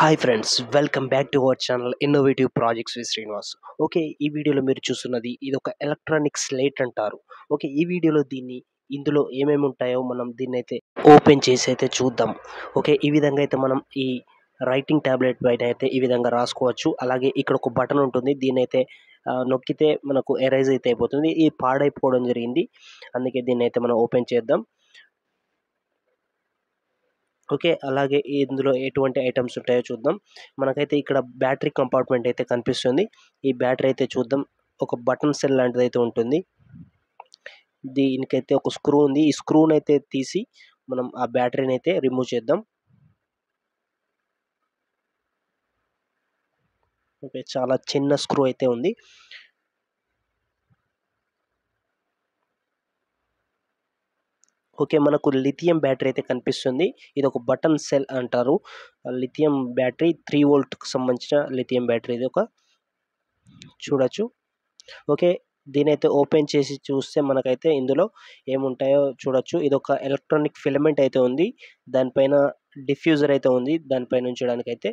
Hi friends, welcome back to our channel innovative projects with Srinivas. Okay, ఈ వీడియోలో మీరు చూస్తున్నది ఇది ఒక ఎలక్ట్రానిక్ స్లేట్ అంటారు. ఓకే, ఈ వీడియోలో ఇందులో ఏమేమి ఉంటాయో మనం దీన్నైతే ఓపెన్ చేసి అయితే చూద్దాం. ఓకే, ఈ విధంగా అయితే మనం ఈ రైటింగ్ ట్యాబ్లెట్ పైన అయితే ఈ విధంగా రాసుకోవచ్చు. అలాగే ఇక్కడ ఒక బటన్ ఉంటుంది, దీన్నైతే నొక్కితే మనకు ఎరైజ్ అయితే అయిపోతుంది. ఇది పాడైపోవడం జరిగింది, అందుకే దీన్నైతే మనం ఓపెన్ చేద్దాం. ఓకే, అలాగే ఇందులో ఎటువంటి ఐటమ్స్ ఉంటాయో చూద్దాం. మనకైతే ఇక్కడ బ్యాటరీ కంపార్ట్మెంట్ అయితే కనిపిస్తుంది. ఈ బ్యాటరీ అయితే చూద్దాం. ఒక బటన్ సెల్ లాంటిదైతే ఉంటుంది. దీనికైతే ఒక స్క్రూ ఉంది. ఈ స్క్రూనైతే తీసి మనం ఆ బ్యాటరీని అయితే రిమూవ్ చేద్దాం. ఓకే, చాలా చిన్న స్క్రూ అయితే ఉంది. ఓకే, మనకు లిథియం బ్యాటరీ అయితే కనిపిస్తుంది. ఇది ఒక బటన్ సెల్ అంటారు. లిథియం బ్యాటరీ 3 వోల్ట్‌కి సంబంధించిన లిథియం బ్యాటరీ ఇది చూడొచ్చు. ఓకే, దీనైతే ఓపెన్ చేసి చూస్తే మనకైతే ఇందులో ఏముంటాయో చూడొచ్చు. ఇదొక ఎలక్ట్రానిక్ ఫిలమెంట్ అయితే ఉంది. దానిపైన డిఫ్యూజర్ అయితే ఉంది. దానిపైన ఉంచడానికైతే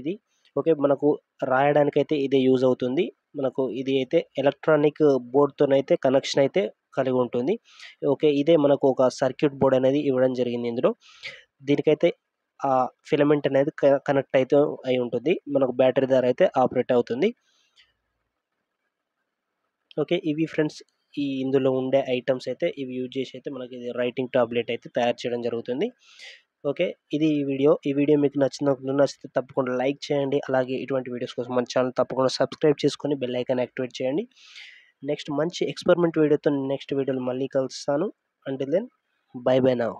ఇది. ఓకే, మనకు రాయడానికైతే ఇదే యూజ్ అవుతుంది. మనకు ఇది అయితే ఎలక్ట్రానిక్ బోర్డ్‌తోనైతే కనెక్షన్ అయితే కలిగి ఉంటుంది. ఓకే, ఇదే మనకు ఒక సర్క్యూట్ బోర్డ్ అనేది ఇవ్వడం జరిగింది ఇందులో. దీనికైతే ఆ ఫిలమెంట్ అనేది కనెక్ట్ అయితే అయి ఉంటుంది. మనకు బ్యాటరీ ద్వారా అయితే ఆపరేట్ అవుతుంది. ఓకే, ఇవి ఫ్రెండ్స్ ఇందులో ఉండే ఐటమ్స్ అయితే ఇవి యూజ్ చేసి అయితే మనకి ఇది రైటింగ్ టాబ్లెట్ అయితే తయారు చేయడం జరుగుతుంది. ఓకే, ఇది ఈ వీడియో మీకు నచ్చితే తప్పకుండా లైక్ చేయండి. అలాగే ఇటువంటి వీడియోస్ కోసం మన ఛానల్ తప్పకుండా సబ్స్క్రైబ్ చేసుకొని బెల్ ఐకాన్ యాక్టివేట్ చేయండి. నెక్స్ట్ మంచి ఎక్స్పెరిమెంట్ వీడియోతో నెక్స్ట్ వీడియోలో మళ్ళీ కలుస్తాను. Until then, bye bye now.